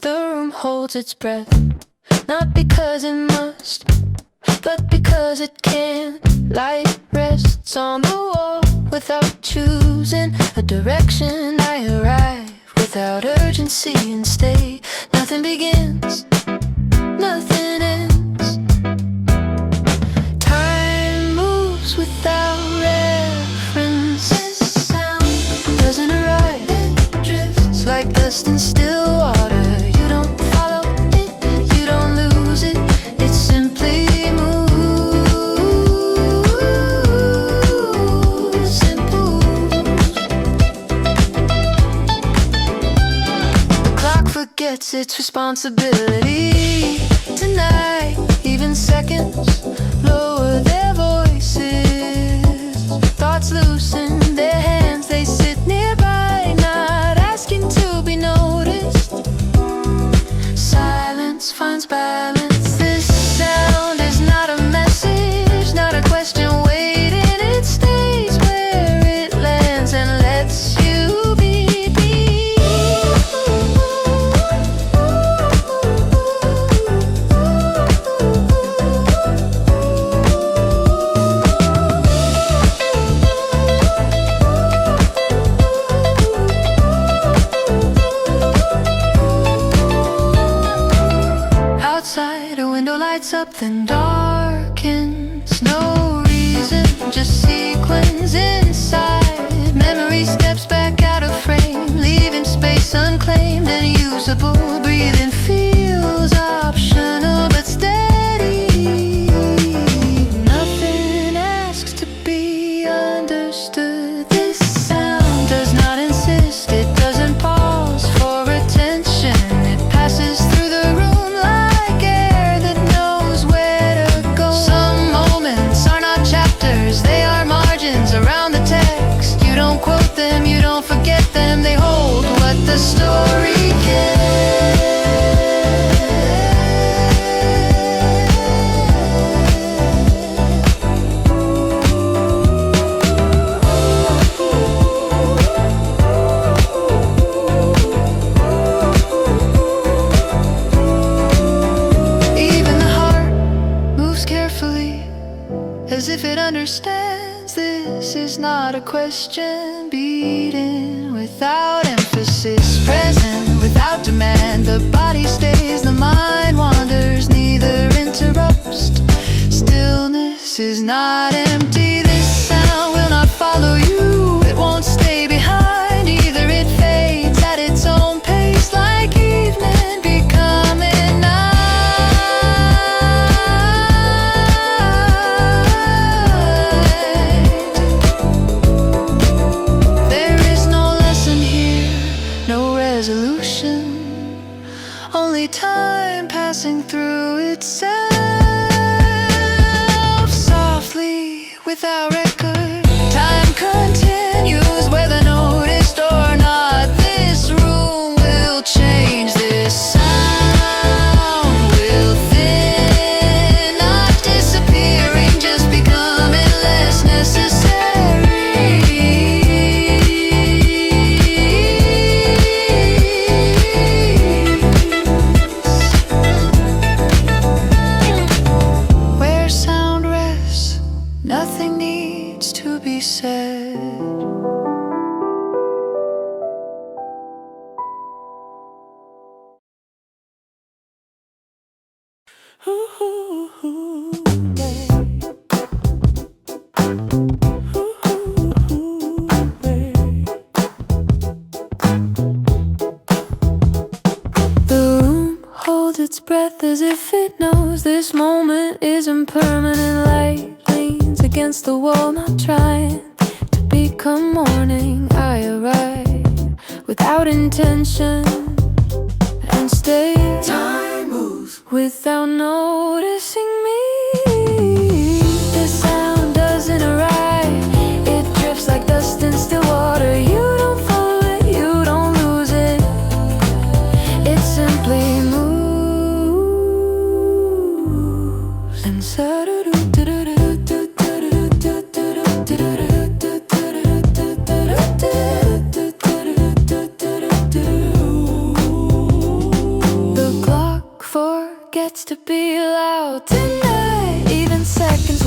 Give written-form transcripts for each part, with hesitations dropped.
The room holds its breath, not because it must, but because it can. Light rests on the wall without choosing a direction. I arrive without urgency and stay. Nothing begins, nothing ends. Time moves without reference. This sound doesn't arrive, it drifts like dust in still water. You don't follow it, you don't lose it, it simply moves. It moves. The clock forgets its responsibility. Tonight, even seconds lower their voices. Thoughts loosen their hands, they sit nearby, not asking to be noticed. Silence finds balance. This sound is not a message, not a question waiting. It stays where it lands and lets you be. Outside, a window lights up, then darkens. No reason, just sequence inside. Memory steps back out of frame, leaving space unclaimed and usable. Breathing feels optional but steady. Nothing asks to be understood. This sound does not insist, it doesn't pause for attention. It passes through the room like air that knows where to go. Some moments are not chapters, they are margins around the text. You don't quote them, you don't forget them, they hold what the story can. Even the heart moves carefully, as if it understands this is not a question. Beating without emphasis, present without demand. The body stays, the mind wanders, neither interrupts. Stillness is not empty. This sound will not follow you, it won't stay behind either. It fades at its own pace, like evening becoming night. There is no lesson here, no resolution, only time passing through itself. Softly, without record, time continues whether noticed or not. This room will change, this sound will thin, not disappearing, just becoming less necessary. Where sound rests, nothing needs to be said. The room holds its breath as if it knows this moment isn't permanent. Light leans against the wall, not trying to become morning. I arrive without intention and stay. Time moves without noticing me. This sound doesn't arrive, it drifts like dust in still water. You don't follow it, you don't lose it, it simply moves. And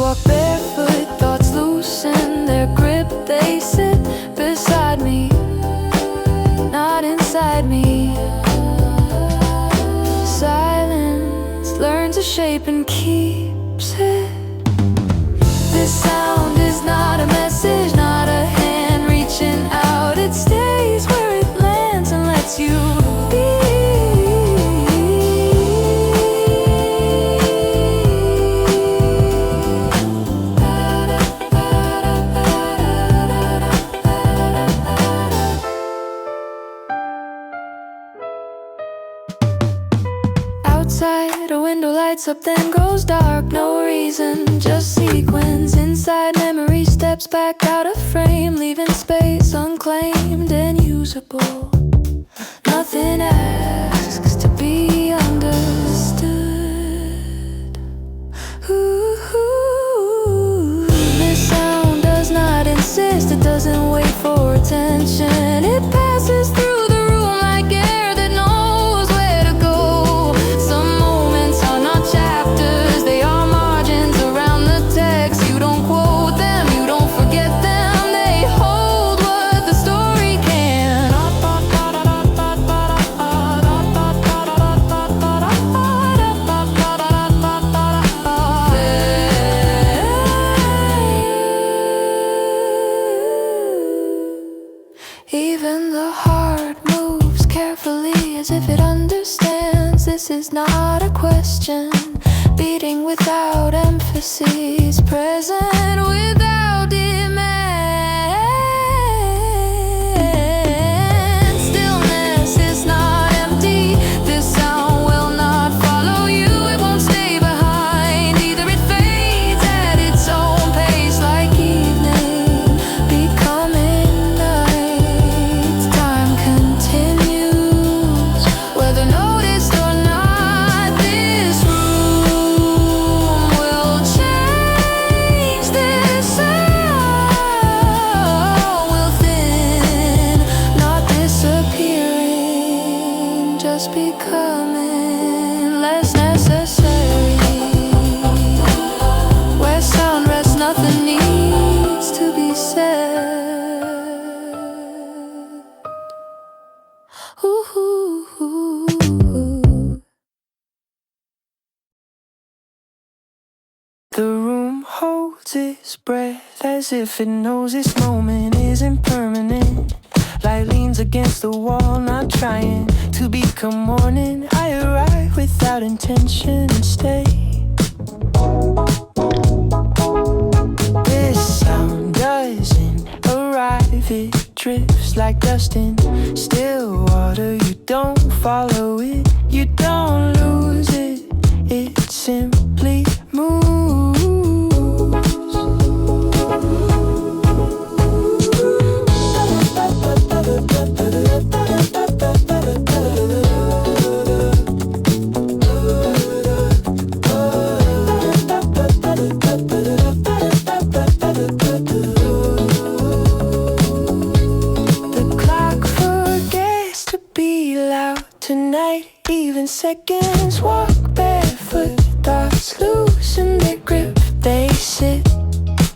walk barefoot, thoughts loosen their grip. They sit beside me, not inside me. Silence learns a shape and keeps it. This sound is not a message, not a hand reaching out. It stays where it lands and lets you be. Outside, a window lights up, then goes dark. No reason, just sequence. Inside, memory steps back out of frame, leaving space unclaimed and usable. Nothing asks to be understood. Ooh, this sound does not insist, it doesn't wait for attention. It passes through the room like air that knows where to go. Some moments are not chapters, they are margins around the text. You don't quote them, you don't forget them, they hold what the story can. Even the heart moves carefully as if it understands. This is not a question, beating without emphasis, present without demand. Stillness is not empty, this sound will not follow you, it won't stay behind. Either it fades at its own pace like evening, becoming night. Time continues, whether noticed or not. This room will change, this sound will thin, not disappearing, just becoming less necessary. Where sound rests, nothing needs to be said. Ooh. The room holds its breath as if it knows this moment isn't permanent. Light leans against the wall, not trying to become morning. I arrive without intention and stay. This sound doesn't arrive, it drifts like dust in still water. You don't follow it, you don't lose it, it simply moves. The clock forgets to be loud tonight. Even seconds walk barefoot, thoughts loosen their grip. They sit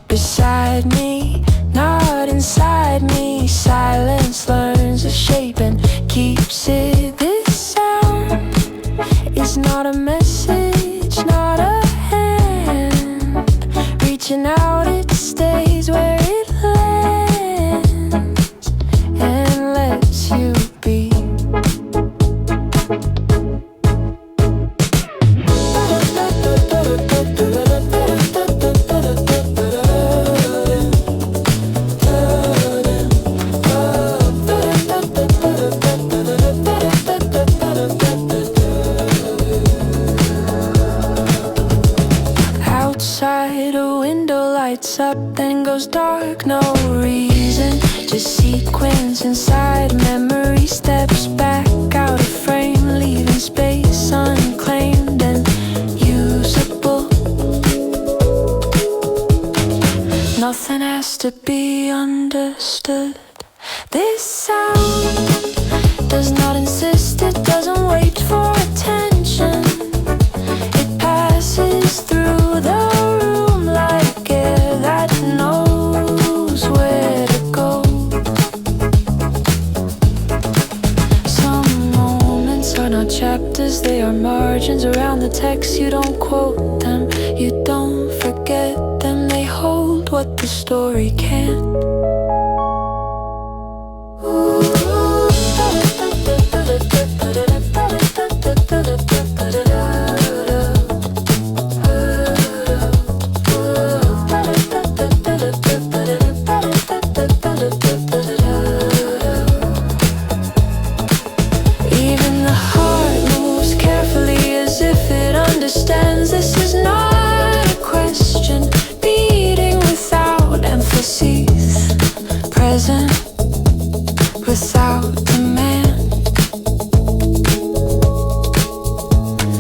beside me, not inside me. Silence learns a shape and keeps it. This sound is not a message, not a hand reaching out, it stays where it lands and lets you be. Outside, a window lights up, then goes dark. No reason, just sequence inside. Memory steps back out of frame, leaving space unclaimed and usable. Nothing has to be understood. This sound does not insist, it doesn't wait for attention. It passes through the room like text, you don't quote them, you don't forget them. They hold what the story can't. Without demand,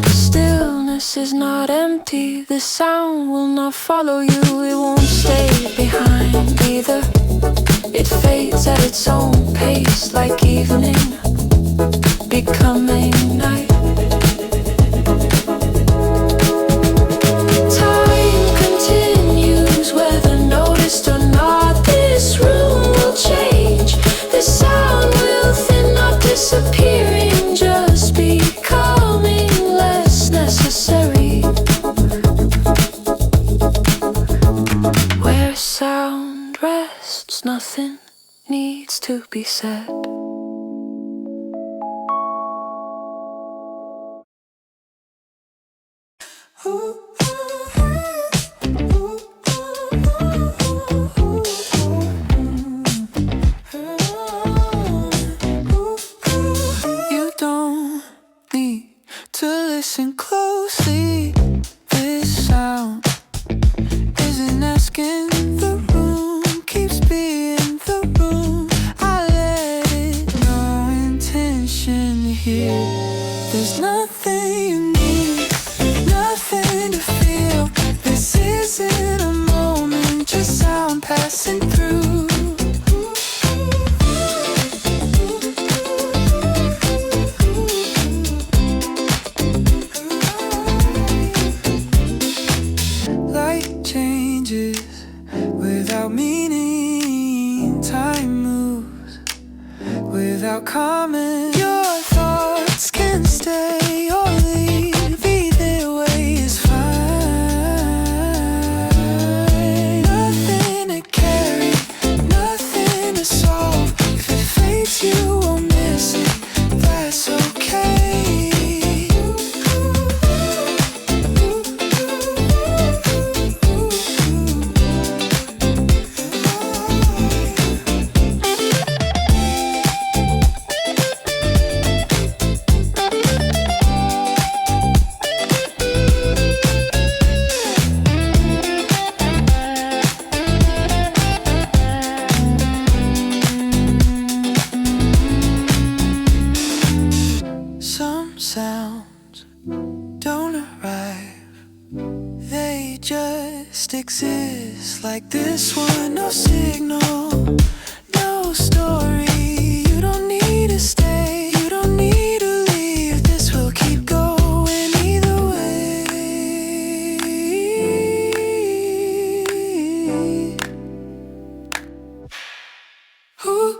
stillness is not empty. The sound will not follow you, it won't stay behind either. It fades at its own pace, like evening becoming night. Time continues, whether noticed or not. This room will change. The sound will thin, not disappearing, just becoming less necessary. Where sound rests, nothing needs to be said. Listen closely, this sound isn't asking, the room keeps being the room. I let it, no intention here. There's nothing you need, nothing to feel. This isn't a moment, just sound passing through. Comment. Your thoughts can stay or leave, either way is fine. Nothing to carry, nothing to solve. If it fades, you won't miss it, that's okay. Sounds don't arrive, they just exist like this one. No signal, no story. You don't need to stay, you don't need to leave. This will keep going either way. Ooh.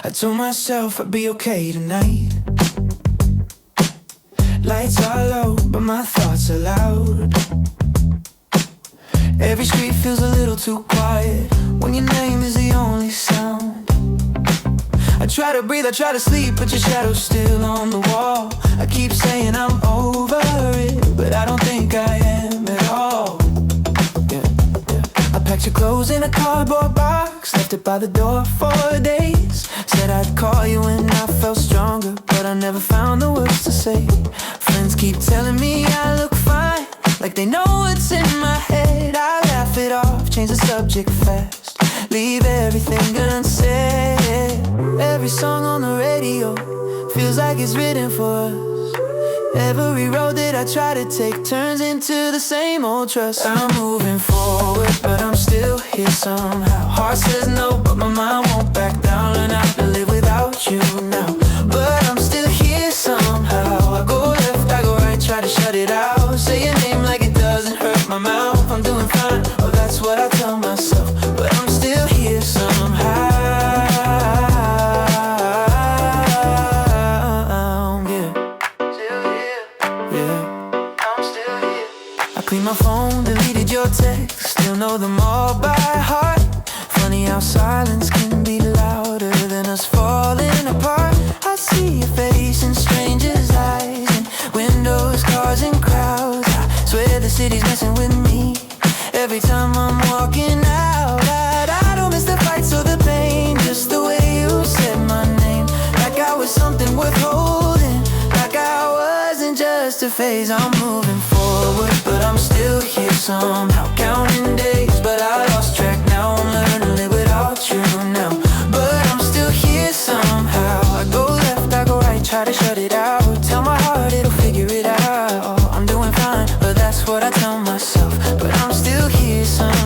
I told myself I'd be okay tonight. Lights are low, but my thoughts are loud. Every street feels a little too quiet when your name is the only sound. I try to breathe, I try to sleep, but your shadow's still on the wall. I keep saying I'm over it, but I don't think I am at all. I packed your clothes in a cardboard box, left it by the door for days. Said I'd call you when I felt stronger, but I never found the words to say. Friends keep telling me I look fine, like they know what's in my head. I laugh it off, change the subject fast, leave everything unsaid. Every song on the radio feels like it's written for us. Every road that I try to take turns into the same old trust. I'm moving forward, but I'm still here somehow. Heart says no, but my mind won't back down. Learn how to live without you now. But I'm still here somehow. I go left, I go right, try to shut it out. Say your name like it doesn't hurt my mouth. I'm doing fine, oh that's what I tell myself. But I'm still here somehow. Clean my phone, deleted your texts. Still know them all by heart. Funny how silence can be louder than us falling apart. I see your face in strangers' eyes, in windows, cars and crowds. I swear the city's messing with me. Every time I'm walking out loud, I don't miss the fights or the pain. Just the way you said my name, like I was something worth holding, like I wasn't just a phase. I'm moving forward, but I'm still here somehow, counting days, but I lost track now. I'm learning to live without you now, but I'm still here somehow. I go left, I go right, try to shut it out. Tell my heart it'll figure it out. I'm doing fine, but that's what I tell myself. But I'm still here somehow.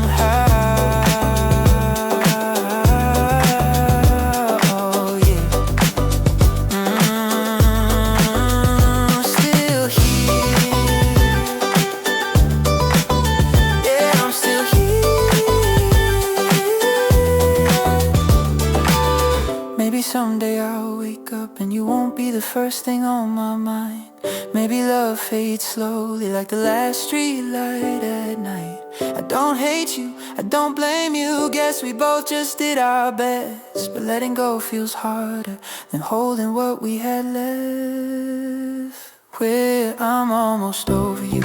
Someday I'll wake up and you won't be the first thing on my mind. Maybe love fades slowly like the last streetlight at night. I don't hate you, I don't blame you. Guess we both just did our best, but letting go feels harder than holding what we had left. Where I'm almost over you,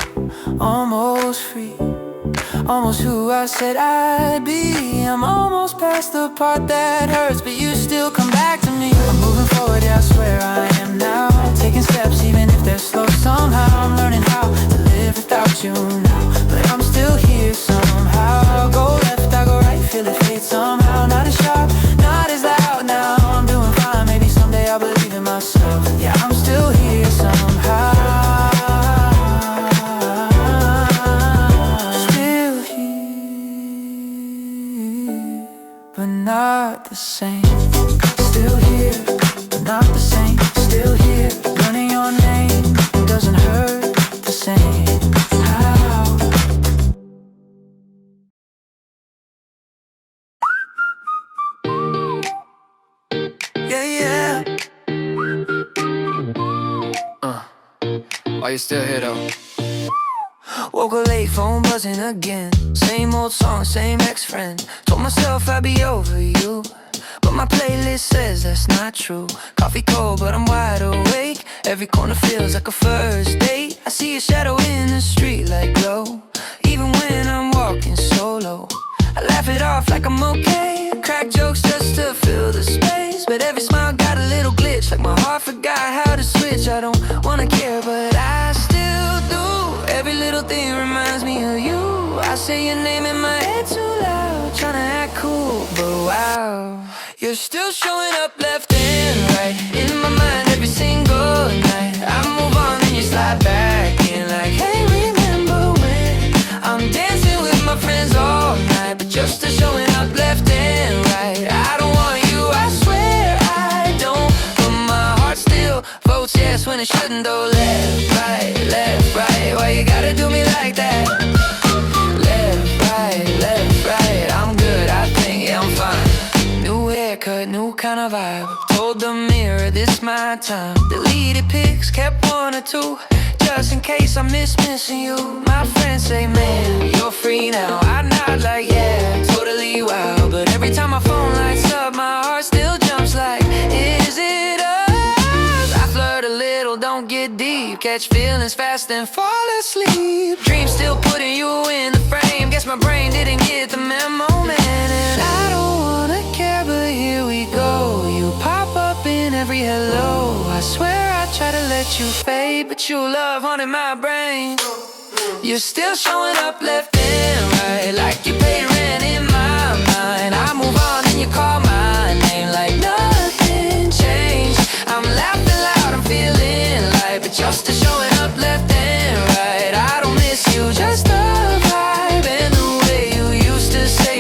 almost free, almost who I said I'd be. I'm almost past the part that hurts, but you still come back to me. I'm moving forward, yeah, I swear I am now. Taking steps even if they're slow. Somehow I'm learning how to live without you now, but I'm still here somehow. Go left, I go right, feel it fade somehow. Not as sharp, not as loud now. I'm doing fine, maybe someday I'll believe in myself. Yeah, I'm still here somehow. Not the same. Still here, but not the same. Still here, learning your name. It doesn't hurt the same. How? Yeah, yeah. Are you still here though? Woke up late, phone buzzing again. Same old song, same ex-friend. Told myself I'd be over you, but my playlist says that's not true. Coffee cold, but I'm wide awake. Every corner feels like a first date. I see a shadow in the streetlight glow, even when I'm walking solo. I laugh it off like I'm okay. Crack jokes just to fill the space, but every smile got a little glitch, like my heart forgot how to switch. I don't wanna care, but I still do. Every little thing reminds me of you. I say your name in my head too loud, tryna act cool, but wow, you're still showing up left and right in my mind every single night. I move on and you slide back in like, hey, remember when? I'm dancing with my friends all night, but you're still showing up left and right. I don't want you, I swear I don't, but my heart still votes yes when it shouldn't though. Left, right, why you gotta do me like that? Left, right, I'm good, I think, yeah, I'm fine. New haircut, new kind of vibe. Told the mirror, this my time. Deleted pics, kept one or two, just in case I miss missing you. My friends say, man, you're free now. I nod like, yeah, totally wild. But every time my phone lights up, my heart still jumps like, is it us? I flirt a little, don't get deep, catch feelings fast and fall asleep. Dreams still putting you in the frame. Guess my brain didn't get the memo, man. And I don't wanna care, but here we go. You pop up in every hello. I swear I try to let you fade, but you love haunting my brain. You're still showing up left and right, like you paid rent in my mind. I move on and you call my name like nothing changed. I'm laughing loud, I'm feeling light, but you're still showing up left and right. I don't miss you, just the vibe and the way you used to say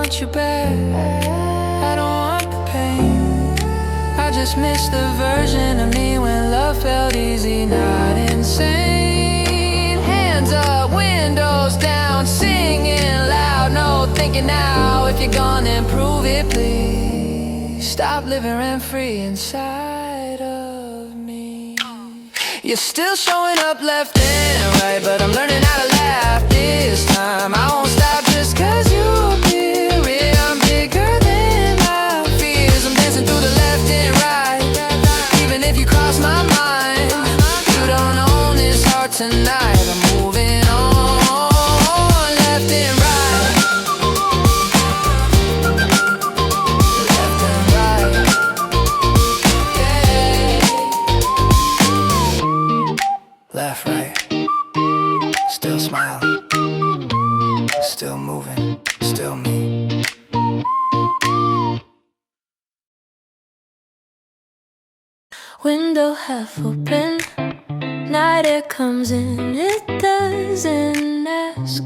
want you back. I don't want the pain. I just miss the version of me when love felt easy, not insane. Hands up, windows down, singing loud. No thinking now. If you're gonna improve it, please stop living rent free inside of me. You're still showing up left and right, but I'm learning how to laugh this time. I won't stop just cause you appear. I'm bigger than my fears. I'm dancing through the left and right, even if you cross my mind. You don't own this heart tonight. I'm moving on, left and right, left and right, yeah. Left, right, still smiling, still moving, still me. Window half open, night air comes in. It doesn't ask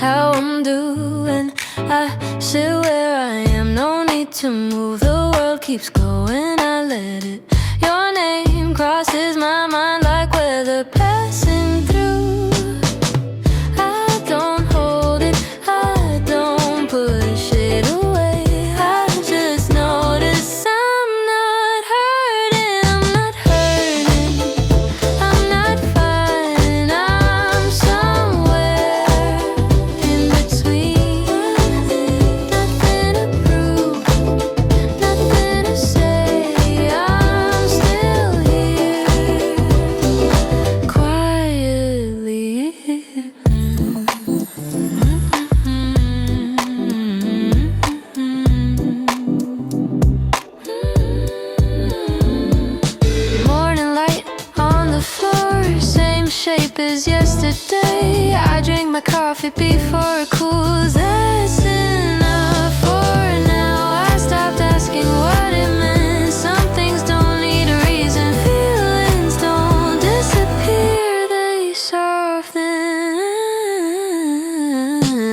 how I'm doing. I sit where I am, no need to move. The world keeps going, I let it. Your name crosses my mind like weather passing through. I don't hold it, I don't push it away. I just notice I'm not hurting, I'm not hurting, I'm not fine, I'm somewhere in between. Nothing to prove, nothing to say, I'm still here, quietly. Morning light on the floor, same shape as yesterday. I drink my coffee before it cools. That's enough for now. I stopped asking what it meant. Some things don't need a reason. Feelings don't disappear, they soften.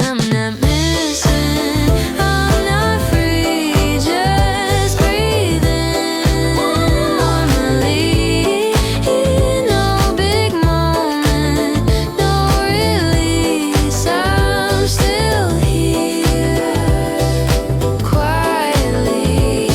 I'm not missing, I'm not free, just breathing normally. No big moment, no release. I'm still here, quietly.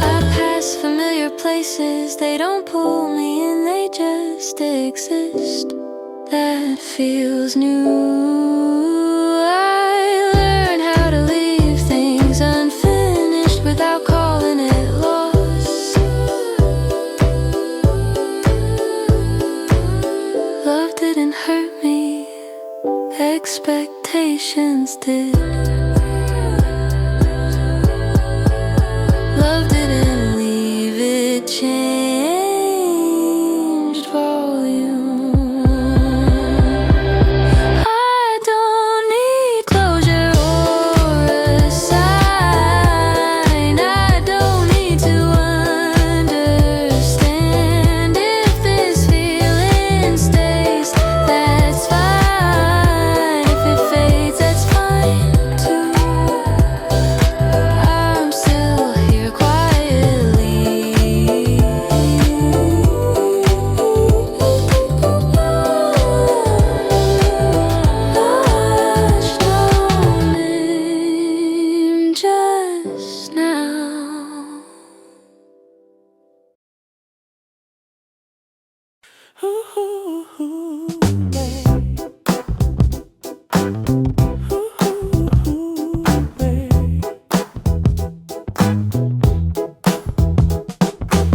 I pass familiar places, they don't pull me in, they just exist. That feels new. I learn how to leave things unfinished without calling it lost. Love didn't hurt me, expectations did. Love didn't leave, it changed volume. I don't need closure or a sign. I don't need to understand. If this feeling stays, that's fine. If it fades, that's fine too. I'm still here quietly. Lost your name just now.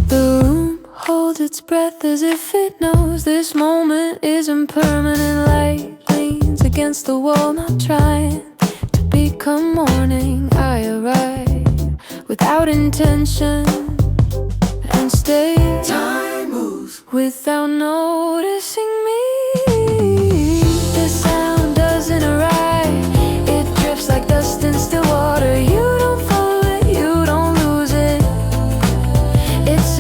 The room holds its breath as if it knows this moment isn't permanent. Light leans against the wall, not trying to become morning. I arrive without intention and stay. Time moves Without noticing me, the sound doesn't arrive. It drifts like dust in still water. You don't follow it, you don't lose it. It's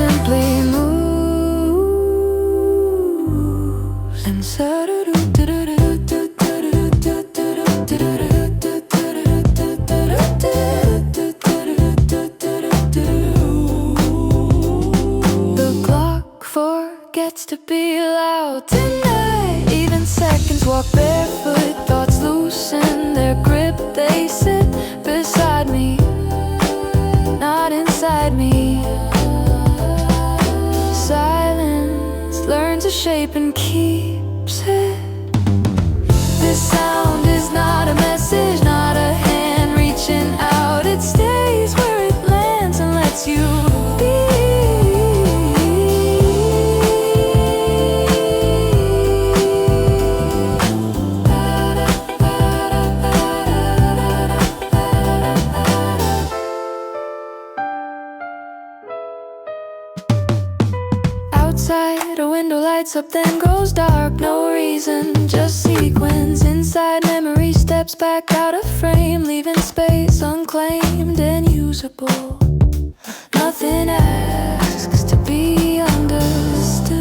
to be loud tonight. Even seconds walk barefoot, thoughts loosen their grip. They sit beside me, not inside me. Silence learns a shape and keeps it. This sound is not a message, not a hand reaching out. It stays where it lands and lets you be. Outside, a window lights up, then goes dark. No reason, just sequence. Inside, memory steps back out of frame, leaving space unclaimed and usable. Nothing asks to be understood.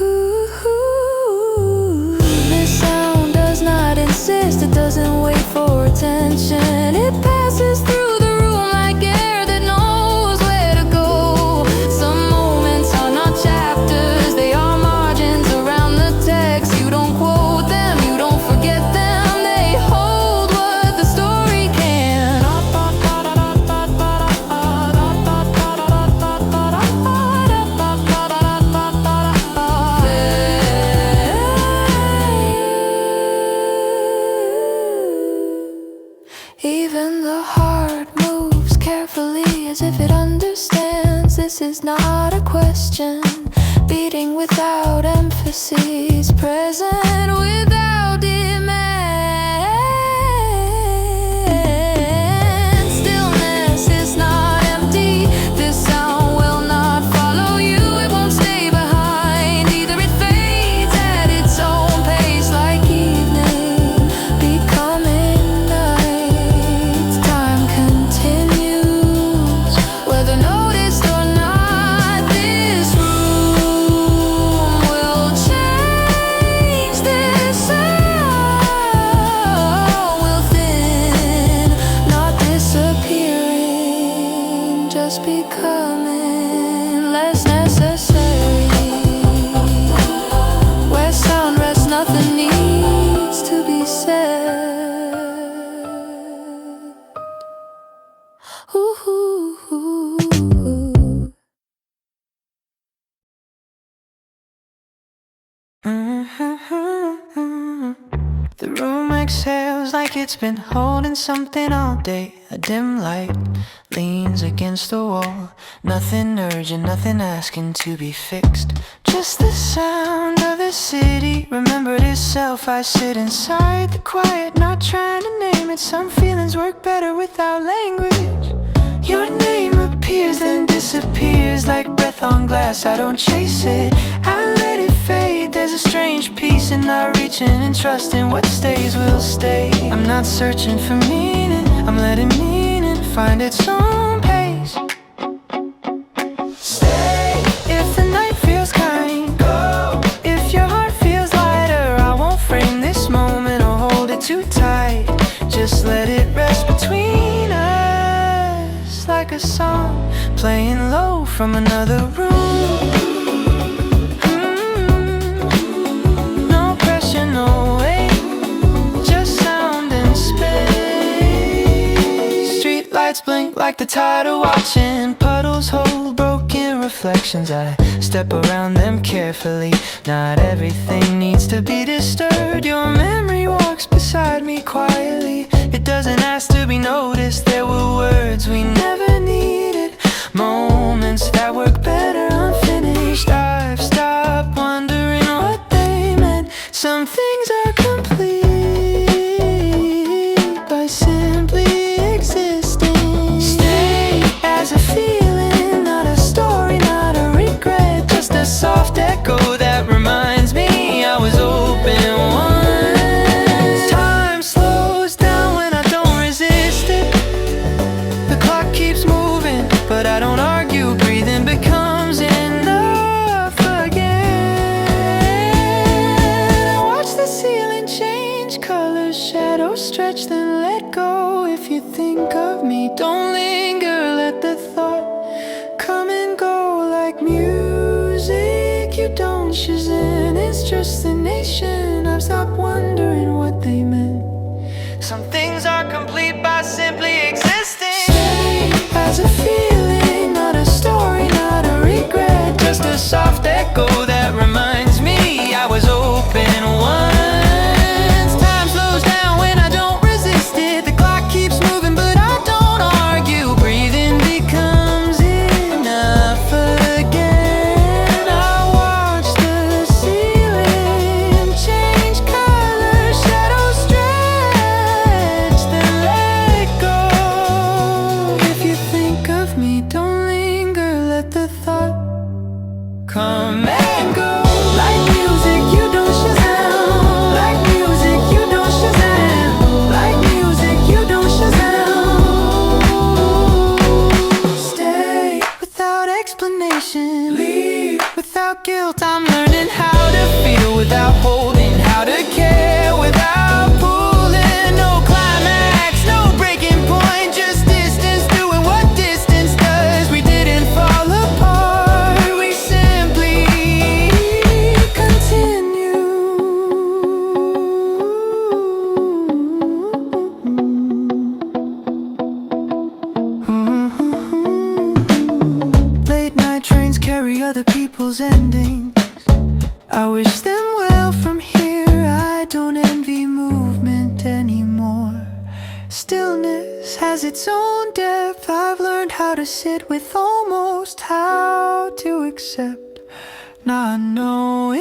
Ooh, this sound does not insist, it doesn't wait for attention. It passes through the room like air that knows where to go. Some moments are not chapters, they are margins around the text. You don't quote them, you don't forget them, they hold what the story can. Even the heart moves carefully as if it understands. This is not a question, beating without emphasis, present without demand. Stillness is not empty, this sound will not follow you, it won't stay behind. Either it fades at its own pace like evening, becoming night. Time continues, whether noticed or not. This room will change, this sound will thin, not disappearing, just becoming less necessary. Where sound rests, nothing needs to be said. Ooh. The room exhales like it's been holding something all day. A dim light leans against the wall. Nothing urgent, nothing asking to be fixed. Just the sound of the city remembered itself. I sit inside the quiet, not trying to name it. Some feelings work better without language. Your name appears then disappears like breath on glass. I don't chase it, I let it fade. There's a strange peace in not reaching and trusting what stays will stay. I'm not searching for meaning, I'm letting meaning find its own pace. Stay if the night feels kind. Go if your heart feels lighter. I won't frame this moment or hold it too tight. Just let it rest between us like a song playing low from another room. No pressure, no weight, just sound and space. Streetlights blink like the tide of watching. Puddles hold broken reflections. I step around them carefully. Not everything needs to be disturbed. Your memory walks beside me quietly. It doesn't ask to be noticed. There were words we never needed, moments that work better unfinished. I've stopped wondering what they meant. Some things are complete by simply existing. Stay as a feeling, not a story, not a regret. Just a soft echo that reminds me I was open once. Time slows down when I don't resist it. The clock keeps moving, but I don't argue. Breathing becomes enough again. I watch the ceiling change colors, shadows stretch, then let go. If you think of me, don't linger. Let the thought come and go like music. inches in, it's just the nation. I've stopped wondering what they meant. Some things are complete by simply existing. Stay as a feeling, not a story, not a regret. Just a soft echo that reminds me I was open once. Time slows down when I don't resist it. The clock keeps moving but I don't argue. Breathing becomes enough again. I watch the ceiling change color, shadows stretch, then let go. If you think of me, don't linger, let the thought Come and go. like music, you don't shazam. Like music, you don't shazam. Like music, you don't shazam. Stay without explanation, Leave without guilt. I'm learning how to feel without holding, how to care without pulling. No climax, no breaking point, just distance doing what distance does. We didn't fall apart, we simply continue. Late night trains carry other people's endings. I wish them well from here. I don't envy movement anymore. Stillness has its own depth. I've learned how to sit with almost, how to accept not knowing.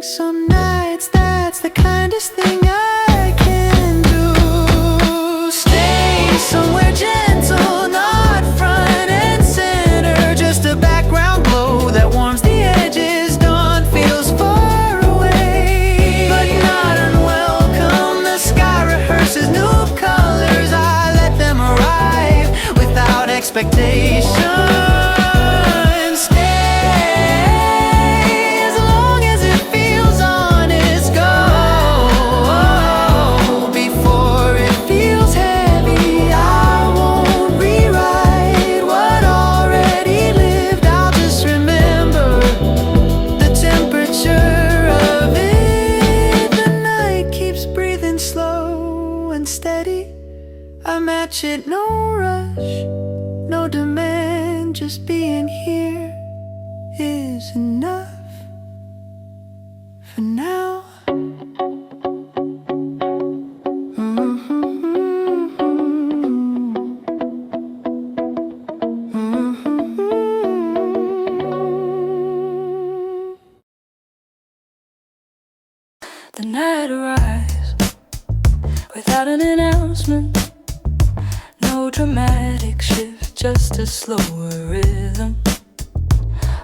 Some nights that's the kindest thing I can do. stay somewhere gentle, not front and center. Just a background glow that warms the edges. Dawn feels far away, but not unwelcome. The sky rehearses new colors. I let them arrive without expectation. Stay as long as it feels honest. Go before it feels heavy. I won't rewrite what already lived. I'll just remember the temperature of it. The night keeps breathing slow and steady. I match it, no rush, no demand. Just being here is enough for now. The night arrives without an announcement. No dramatic shift, just a slower rhythm.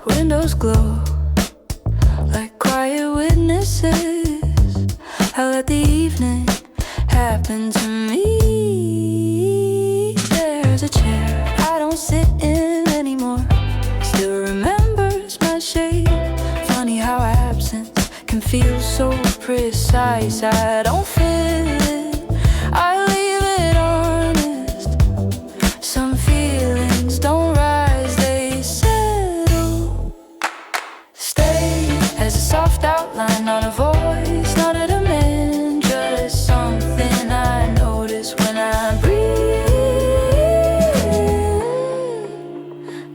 Windows glow like quiet witnesses. I let the evening happen to me. There's a chair I don't sit in anymore. Still remembers my shape. Funny how absence can feel so precise. I don't feel it, I leave it honest. Some feelings don't rise, they settle. Stay as a soft outline, not a voice, not a demand. Just something I notice when I breathe.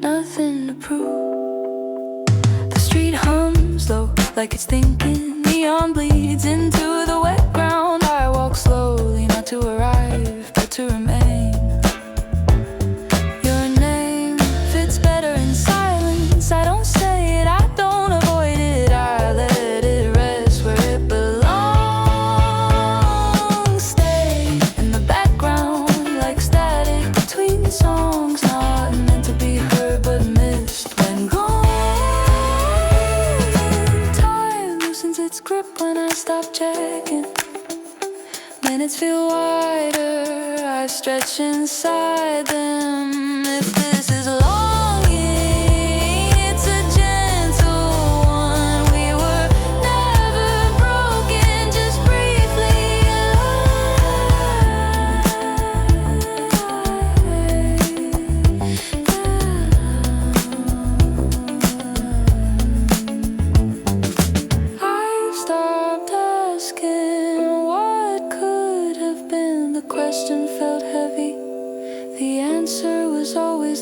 Nothing to prove. The street hums low, like it's thinking. Neon bleeds into the wet ground. I walk slowly, not to arrive, but to remain. Your name fits better in silence. I don't say it, I don't avoid it. I let it rest where it belongs. Stay in the background like static between songs. Not meant to be heard but missed when gone. Time loosens its grip when I stop checking. Minutes feel wider, I stretch inside them. If this is longing, it's a gentle one. We were never broken, just briefly alive.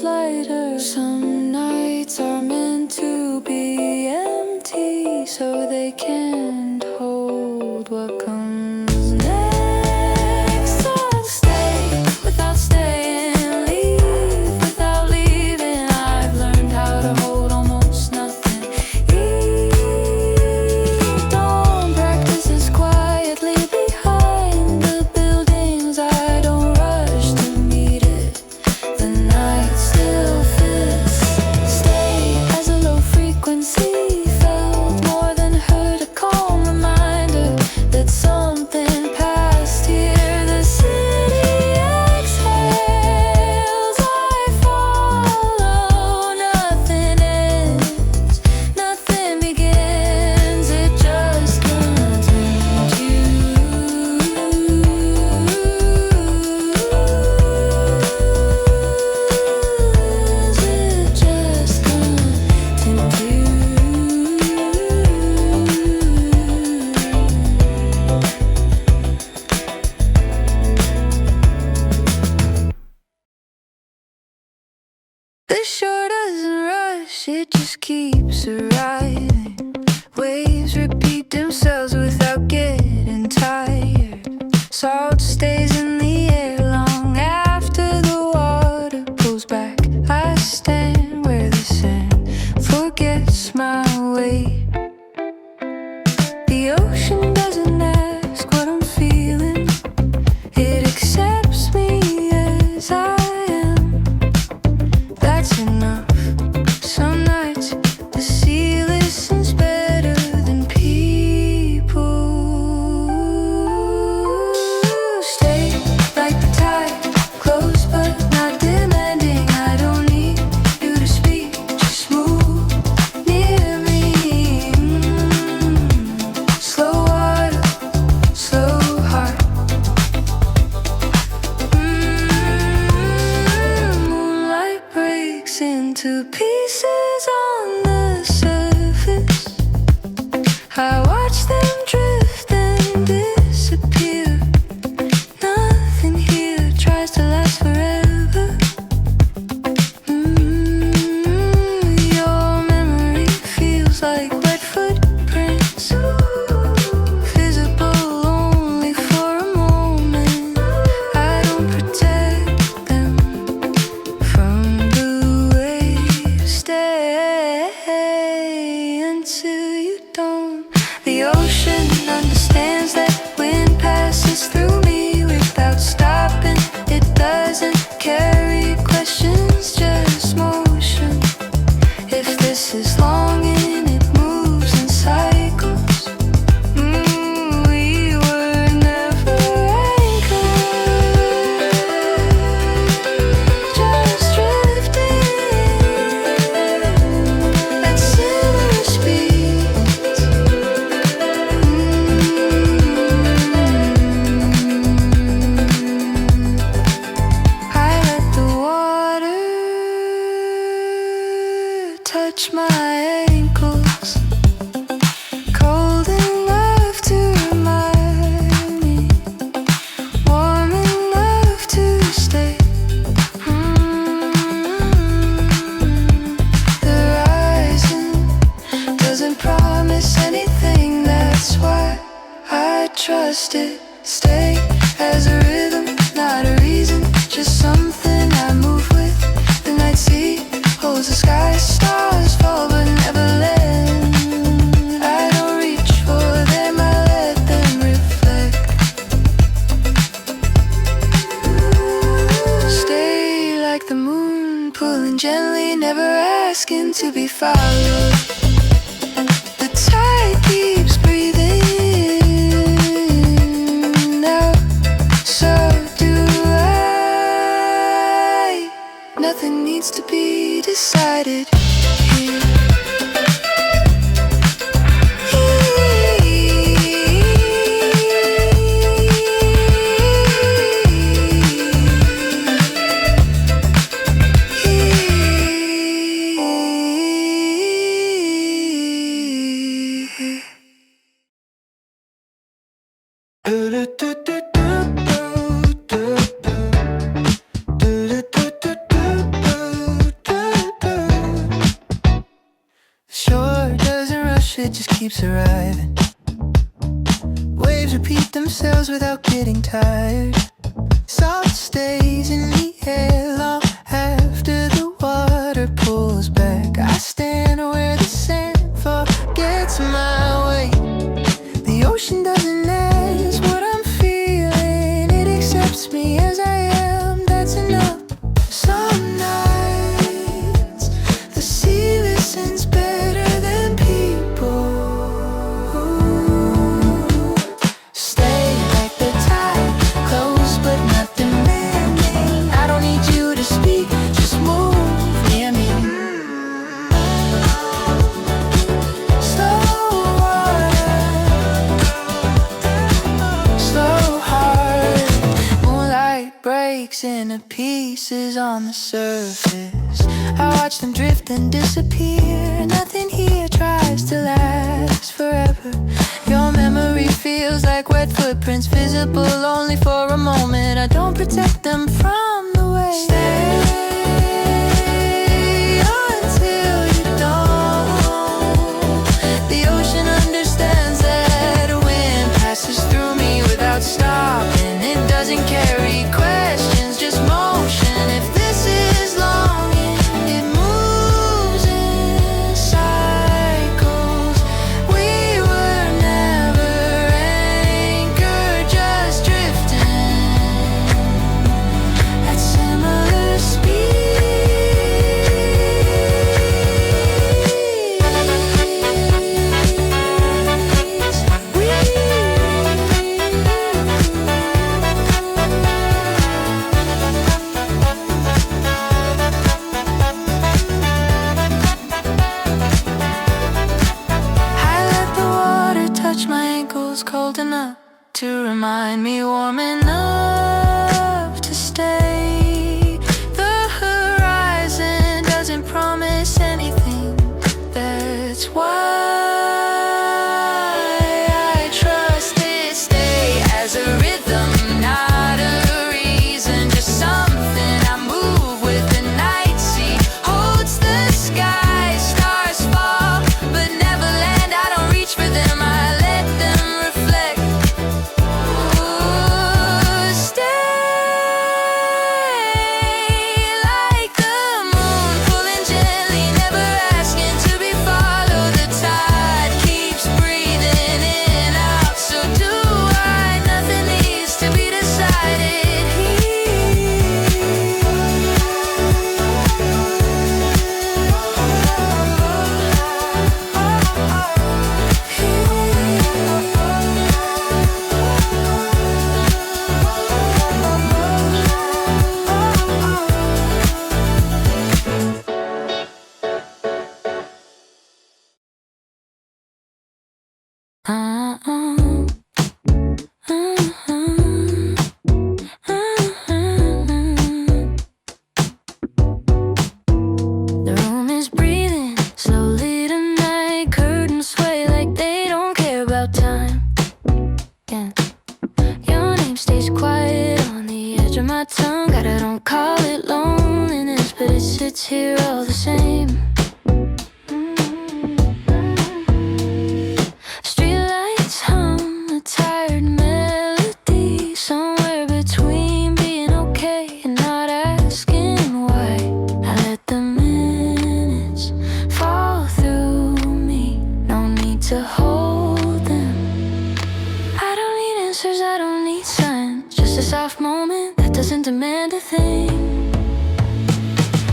lighter. Some nights are meant to be empty, so they can't hold what comes next. I'll stay without staying, leave without leaving. I've learned how to hold almost nothing. Don't practice this quietly behind the buildings. I don't rush to meet it. The night still fits. Stay as a low frequency, felt more than heard, a calm reminder that something passed here. The city exhales, I follow. Nothing ends, nothing begins. It just continues. It just The shore doesn't rush, it just keeps arriving. Waves repeat themselves without getting tired. Salt stays in the air long after the water pulls back. I stand where the sand forgets my weight. The ocean doesn't ask what I'm feeling, it accepts me as I am. That's enough. Some nights the sea listens better than people. Stay like the tide, close but not demanding. I don't need you to speak, just move near me. Slow water, slow heart. Moonlight breaks into pieces on the surface. I watch them drift and disappear. Nothing here tries to last forever. Your memory feels like wet footprints, visible only for a moment. I don't protect them from the waves. Stay until you don't. The ocean understands that wind passes through me without stopping. It doesn't carry questions, just motion. If this is longing, it moves in cycles. We were never anchored, just drifting at similar speeds. I let the water touch my ankles, cold enough to remind me, warm enough to stay. The horizon doesn't promise anything, that's why I trust it. Stay as a rhythm, not a reason, just something I move with. The night sea holds the sky, stars fall but never land. I don't reach for them, I let them reflect. Stay like the moon, pulling gently, never asking to be followed. The tide keeps breathing out, so do I. Nothing needs to be decided here. rush, it just keeps arriving. Waves repeat themselves without getting tired. Salt stays in the air long after the water pulls back. I stand where the sand forgets my way. The ocean doesn't ask what I'm feeling, it accepts me as I am, that's enough. Some nights the sea listens better than people. Stay like the tide, close but not demanding. I don't need you to speak, just move near me. Slow water, slow heart. Moonlight breaks into pieces on the surface. I watch them drift and disappear. Nothing here tries to last forever. Your memory feels like wet footprints, visible only for a moment. I don't protect them from the way. Stay until you don't. The ocean understands that a wind passes through me without stopping. It doesn't carry questions, just motion. If this is longing, it moves in cycles. We were never anchored, just drifting at similar I let the water touch my ankles, cold enough to remind me, warm enough to stay. The horizon doesn't promise anything, that's why I trust it. Stay as a rhythm, not a reason, just something I move with. The night sea holds the sky, stars fall but never land. I don't reach for them, I let them reflect. Ooh, stay like the moon, pulling gently, never asking to be followed. The tide keeps breathing in, out, so do I. Nothing needs to be decided here. The room is breathing slowly tonight. Curtains sway like they don't care about time. Yeah. Your name stays quiet on the edge of my tongue. God, I don't call it loneliness, but it sits here all the same. Streetlights hum a tired melody, somewhere between being okay and not asking why. I let the minutes fall through me, no need to hold them. I don't need answers, I don't need signs, just a soft moment that doesn't demand a thing.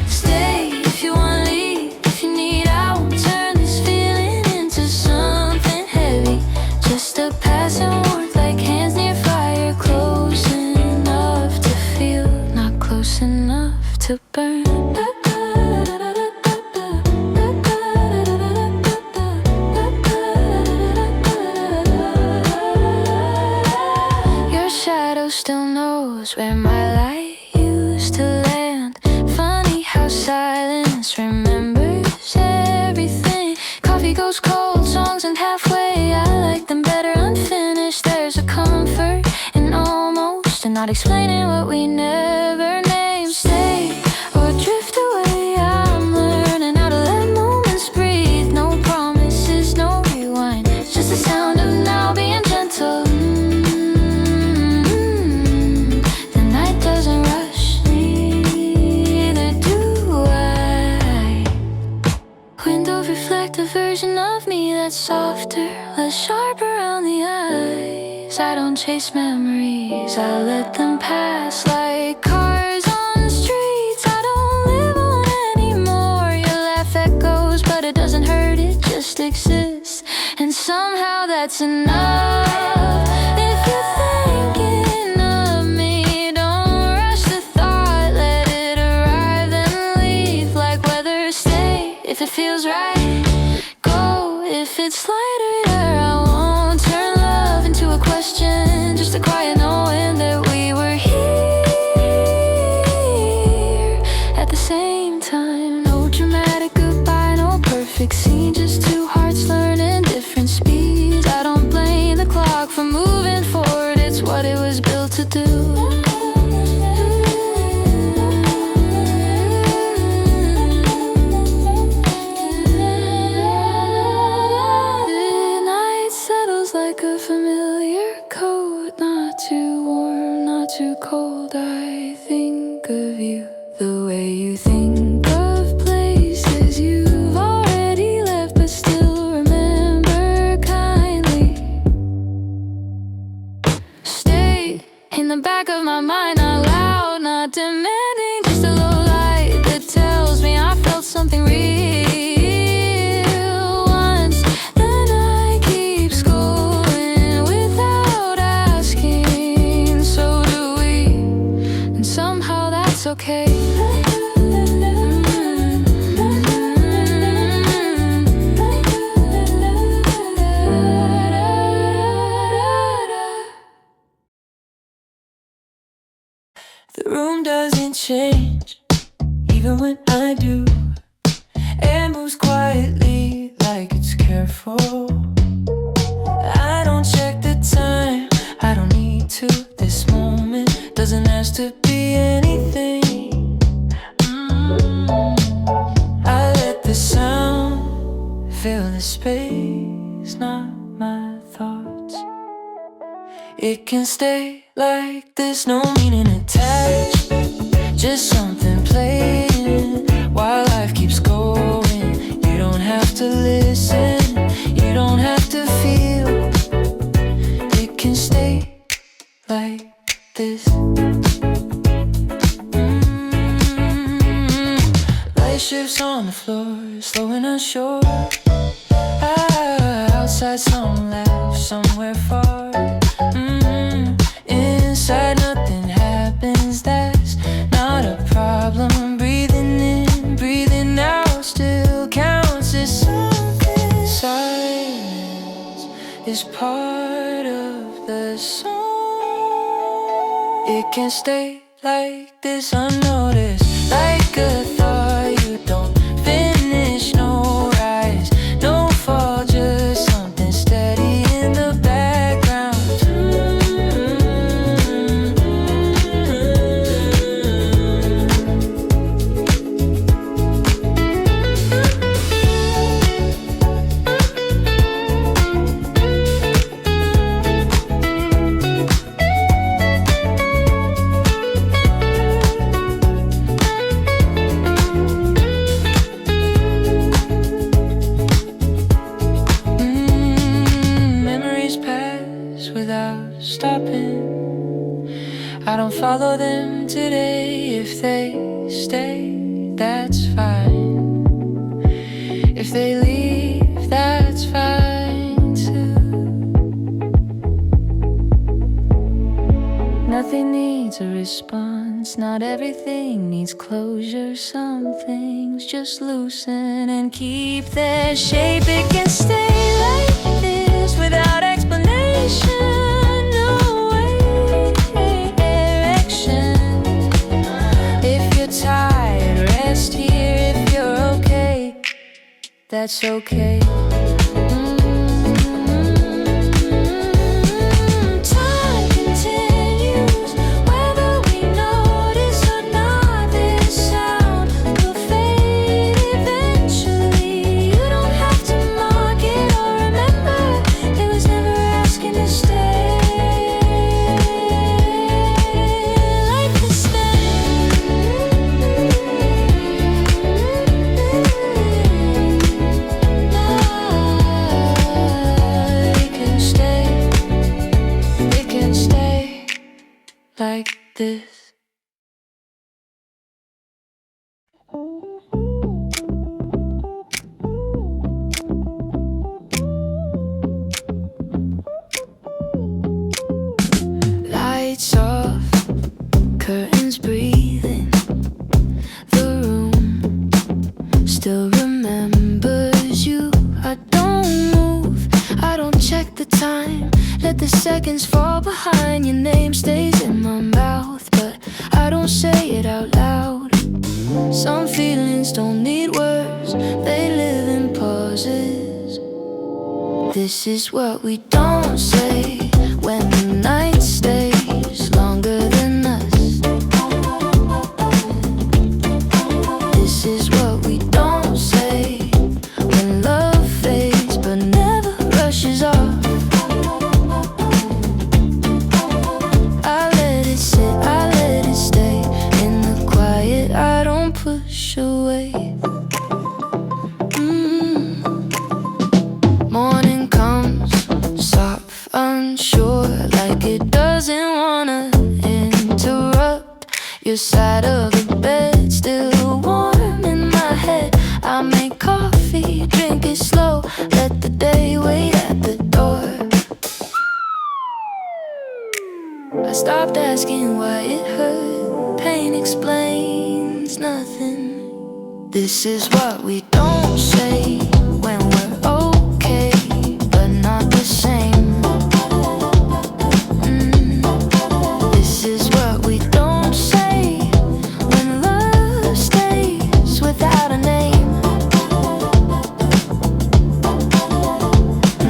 Stay if you want, leave if you need. I won't turn this feeling into something heavy, just a passing warmth like hands near fire, close enough to feel, not close enough to burn. Your shadow still knows where my light used to land. Funny how silence remembers everything. Coffee goes cold, songs end halfway. I like them better unfinished. There's a comfort in almost, and not explaining what we never named. Stay or drift away, I'm learning how to let moments breathe. No promises, no version of me that's softer, less sharp around the eyes. I don't chase memories, I let them pass like cars on the streets I don't live on anymore. Your laugh echoes, but it doesn't hurt, it just exists. And somehow that's enough. If you're thinking of me, don't rush the thought, let it arrive, then leave like weather. Stay if it feels right, go if it's lighter. I won't turn love into a question, just a quiet knowing that we were here at the same time. No dramatic goodbye, no perfect scene, just two hearts learning different speeds. I don't blame the clock for moving forward, it's what it was built to do. Like a familiar coat, not too warm, not too cold. I think of you the way you think of places you've already left but still remember kindly. Stay in the back of my mind, not loud, not demanding, just a low light that tells me I felt something real. Okay. The room doesn't change, even when I do. Air moves quietly like it's careful. I don't check the time, I don't need to. This moment doesn't ask to be anything. I let the sound fill the space, not my thoughts. It can stay like this, no meaning attached, just something playing while life keeps going. You don't have to listen, you don't have to feel. It can stay like this. Light shifts on the floor, slowing us short. Outside someone laughs somewhere far. Inside nothing happens, that's not a problem. Breathing in, breathing out still counts as something. Silence is part of the song. It can stay like this unnoticed, like a thought you don't finish. No rise, no fall, just something steady in the background. I don't follow them today. If they stay, that's fine. If they leave, that's fine too. Nothing needs a response, not everything needs closure. Some things just loosen and keep their shape. It can stay like this without explanation. Tired, rest here if you're okay. That's okay. Time continues, whether we notice or not. This sound will fade eventually. You don't have to mark it or remember. It was never asking to stay. this. Lights off, curtains breathing. The room still remembers you. I don't move, I don't check the time. Let the seconds fall behind. Your name stays in my mouth, but I don't say it out loud. Some feelings don't need words, they live in pauses. This is what we don't say when the night stays longer than us. This is what we don't say when love fades but never rushes off. I let it sit, I let it stay in the quiet, I don't push away. Morning comes, soft, unsure, like it doesn't wanna interrupt. Your side of the bed still warm in my head. I make coffee, drink it slow, let the day wait at the door. I stopped asking why it hurt, pain explains nothing. This is what we don't say when we're okay, but not the same. This is what we don't say when love stays without a name.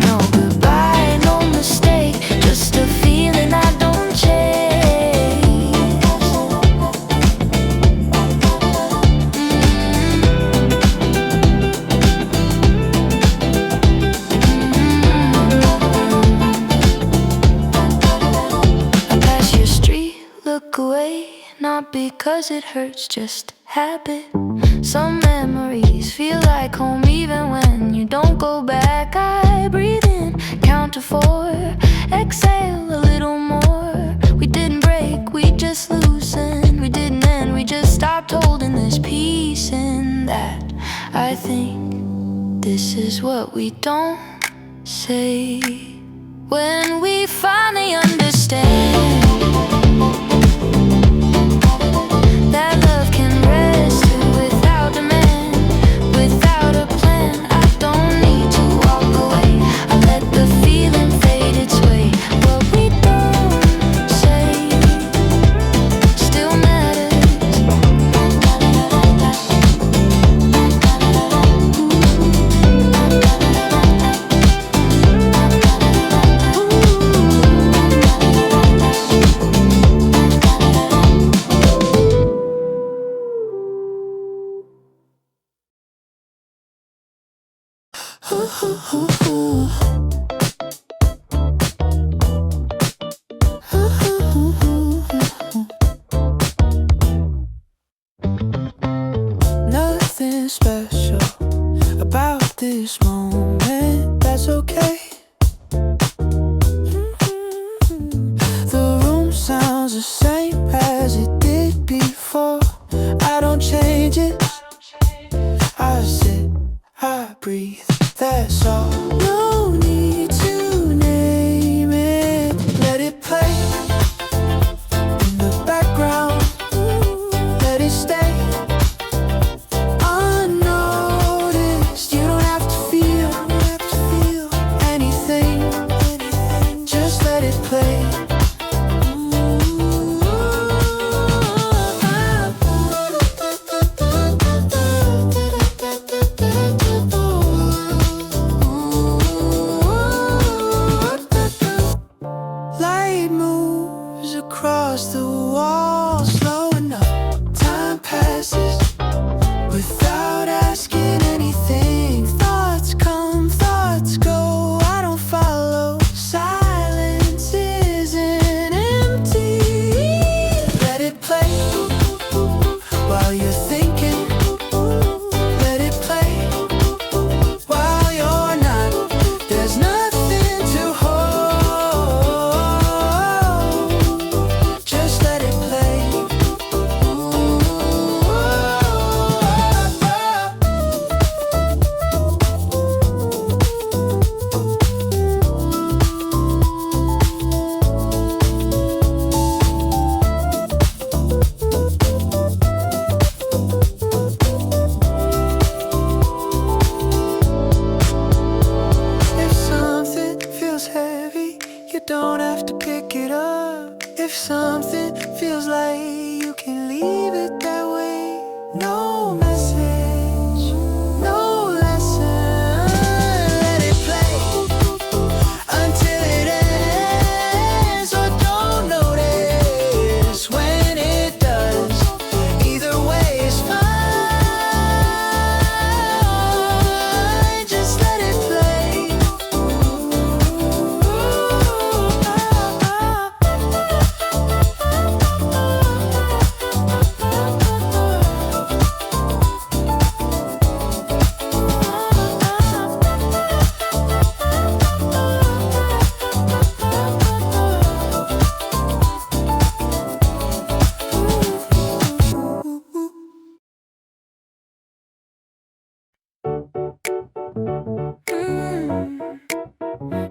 No goodbye, no mistake, just a feeling I don't chase. I pass your street, look away, not because it hurts, just habit. Some memories feel like home even when you don't go back. I breathe in, count to 4, exhale a little more. We didn't break, we just loosened. We didn't end, we just stopped holding this peace in that. I think this is what we don't say when we finally understand that love can rest without demand, without a plan. I don't need to walk away, I let the feeling fade its way. What we don't say still matters. Nothing special about this moment, that's okay. The room sounds the same as it did before. I don't change it, I sit, I breathe, that's all. No need to name it, let it play in the background, let it stay unnoticed. You don't have to feel anything, just let it play.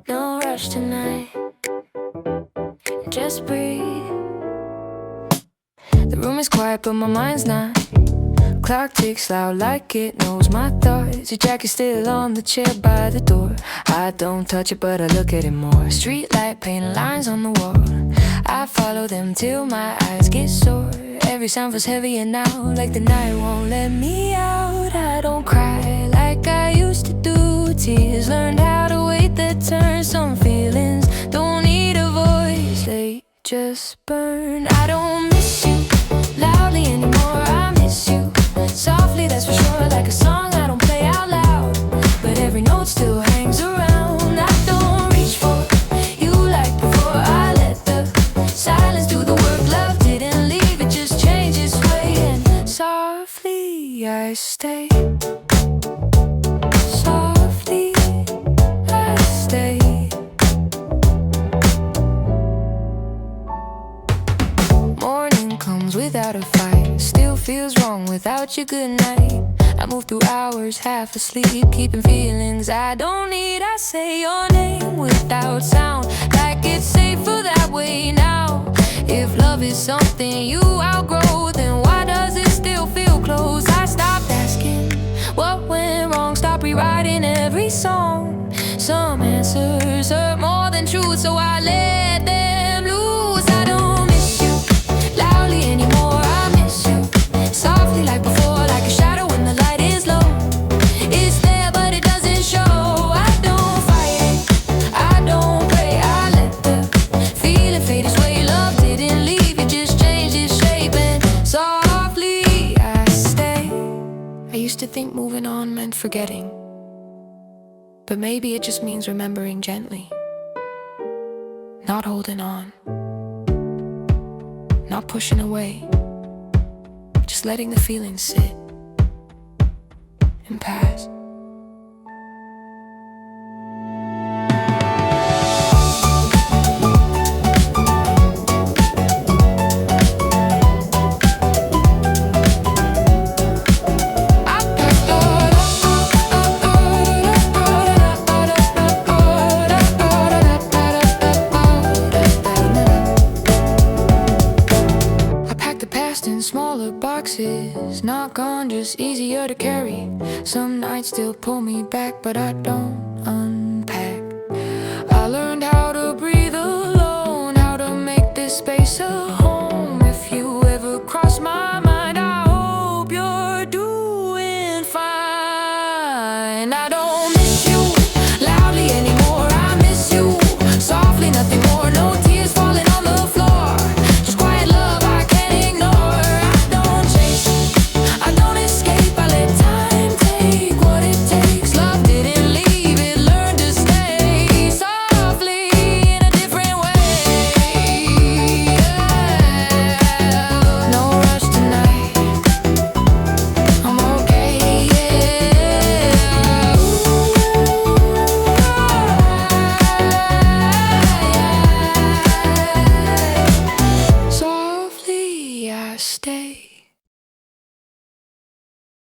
No rush tonight, just breathe. The room is quiet but my mind's not. Clock ticks loud like it knows my thoughts. Your jacket's still on the chair by the door. I don't touch it but I look at it more. Streetlight painting lines on the wall. I follow them till my eyes get sore. Every sound feels heavier now, like the night won't let me out. I don't cry like I used to do. Tears learned how to wait their turn. Some feelings don't need a voice, they just burn. I don't miss you loudly anymore, I miss you softly, that's for sure. Like a song I don't play out loud, but every note still hangs around. I don't reach for you like before. I let the silence do the work. Love didn't leave, it just changed its way. And softly I stay. Softly I stay. Morning comes without a fight. Still feels wrong without your good night. I move through hours half asleep, keeping feelings I don't need. I say your name without sound, like it's safer that way now. If love is something you outgrow, then why does it still feel close? I stopped asking what went wrong, stop rewriting every song. Some answers hurt more than truth, so I let them loose. I don't miss you loudly anymore, I miss you softly like before. Like a shadow when the light is low, it's there but it doesn't show. I don't fight it, I don't pray, I let the feeling fade its way. Love didn't leave, it just changed its shape. And softly I stay. I used to think moving on meant forgetting, but maybe it just means remembering gently. Not holding on, not pushing away, just letting the feelings sit and pass. In smaller boxes, not gone, just easier to carry. Some nights still pull me back, but I don't